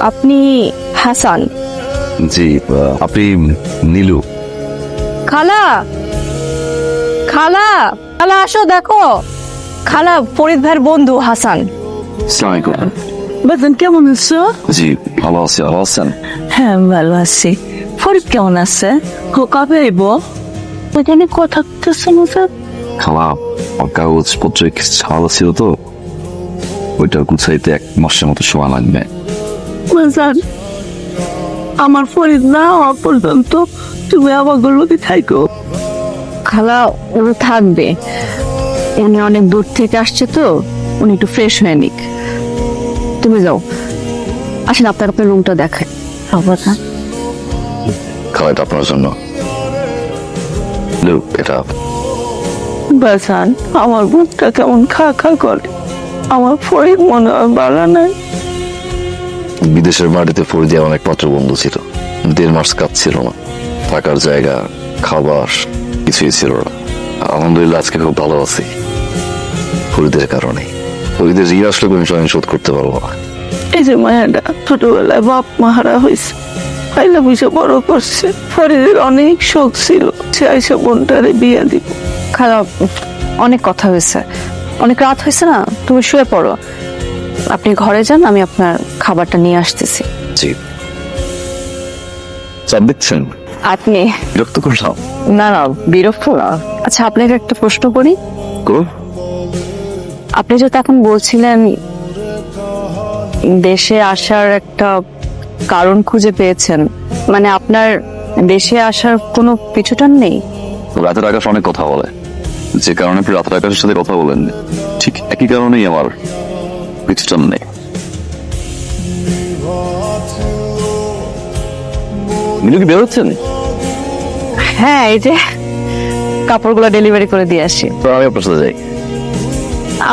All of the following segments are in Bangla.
আপনি হাসান? জি, আপনি নীলু? খালা, খালা, খালা আসো দেখো। খালা ফরিদ ভাইয়ের বন্ধু হাসান। আসসালামু আলাইকুম। বাজান কেমন আছো? জি, ভালো আছি। ভালো আছেন? হ্যাঁ ভালো আছি। ফরিদ কেমন আছে? ও কবে আইব? ওইখানে কথা করতেছো না স্যার? খালা, আমার কাগজপত্র কিছু ঝামেলা ছিল তো, ওইটা গুছাইতে 1 মাসের মতো সময় লাগবে। বাজান আমার ফরিদ না হওয়া পর্যন্ত তুমি আমার গল্পে থাইকো। খালা ও থাকবে, উনি অনেক দূর থেকে আসছে তো, উনি একটু ফ্রেশ হয়ে নিক। তুমি যাও, আসেন আপনার আপনার রুমটা দেখায়। বাজান খালা, এটা আপনার জন্য। নীলু, এটা বাজান আমার বুকটা কেমন খা খা করে। আমার ফরিদ মনে হয় বাড়া নাই। বিদেশের মাটিতে ফরিদে অনেক পাত্র বন্ধু ছিল। 1.5 মাস কাজ ছিল না, থাকার জায়গা, খাবার কিছুই ছিল না। আলহামদুলিল্লাহ আজকে খুব ভালো আছি, ফরিদের কারণে। ফরিদের ঋণ আসলে আমি শোধ করতে পারবো না। এই যে মায়াটা ছোটবেলায় বাপ মাহারা হয়েছে, পাইলা বুঝে বড় করছে। ফরিদের অনেক শখ ছিল সে আইসা বোনটারে বিয়ে দিব। খালা অনেক কথা হয়েছে, অনেক রাত হয়েছে না, তুমি শুয়ে পড়ো। আপনি ঘরে যান, আমি আপনার খাবারটা নিয়ে আসতেছি। জি, চাপ দিচ্ছেন? আপনি বিরক্ত করলাম? না না, বিরক্ত না। আচ্ছা আপনাকে একটা প্রশ্ন করি। করুন। আপনি যেটা এখন বলছিলেন দেশে আসার একটা কারণ খুঁজে পেয়েছেন, মানে আপনার দেশে আসার কোনো পিছুটান নেই? রাতের আকাশ অনেক কথা বলে, যে কারণে আপনি রাতের আকাশের সাথে কথা বলেন, ঠিক একই কারণেই আমার পিছুটান নেই। মিনু কি বেরোচ্ছেন? হ্যাঁ, এই যে কাপড়গুলো ডেলিভারি করে দিয়ে আসি। তো আমি আপনার সাথে যাই।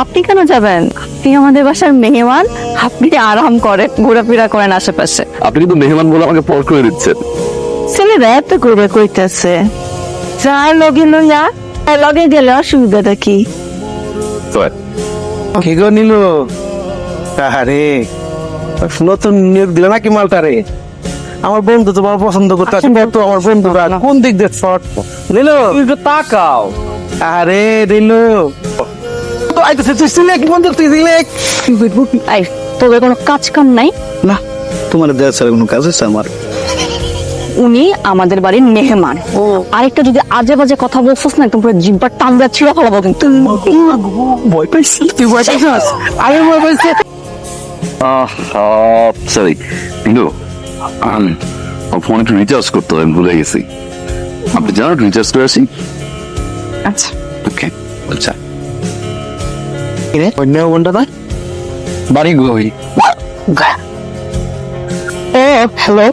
আপনি কেন যাবেন? আপনি আমাদের বাসার মেহমান, আপনি আরাম করেন, ঘোরাফেরা করেন আশেপাশে। আপনি কিন্তু মেহমান বলে আমাকে পর করে দিচ্ছেন। ছেলেরা এত করবে কইতাছে, যা লগে লইয়া লগে গেলে অসুবিধাটা কি? কি গো নিল? আরে নতুন নিয়োগ দিল নাকি মালটারে? আমার বন্ধু তো বড় পছন্দ করতে আছে তো। আমার বন্ধুরা কোন দিক দিয়ে শর্ট নিল? একটু তাকাও। আরে নিল তো আইতেছে, তুই সিলেক বন্ধু, তুই সিলেক। এই, তোদের কোনো কাজ কাম নাই? না, তোমার দেওয়া ছাড়া কোনো কাজ হচ্ছে আমার? উনি আমাদের বাড়ির মেহমান। আরেকটা যদি আজে বাজে কথা বলছিস না, একদম পুরো জিব্বার টানবে ছিঁড়ে ফেলাবো কিন্তু। ভয় পাইছি? তুই ভয় পাইছিস? আমি ভয় পাইছি। সরি কিন্তু ফোন একটু রিচার্জ করতে হবে, আমি ভুলে গেছি। আপনি জানেন রিচার্জ করে আসি। আচ্ছা ওকে, আচ্ছা। অন্য বন্ধটা না বাড়ি গই। ও হ্যালো,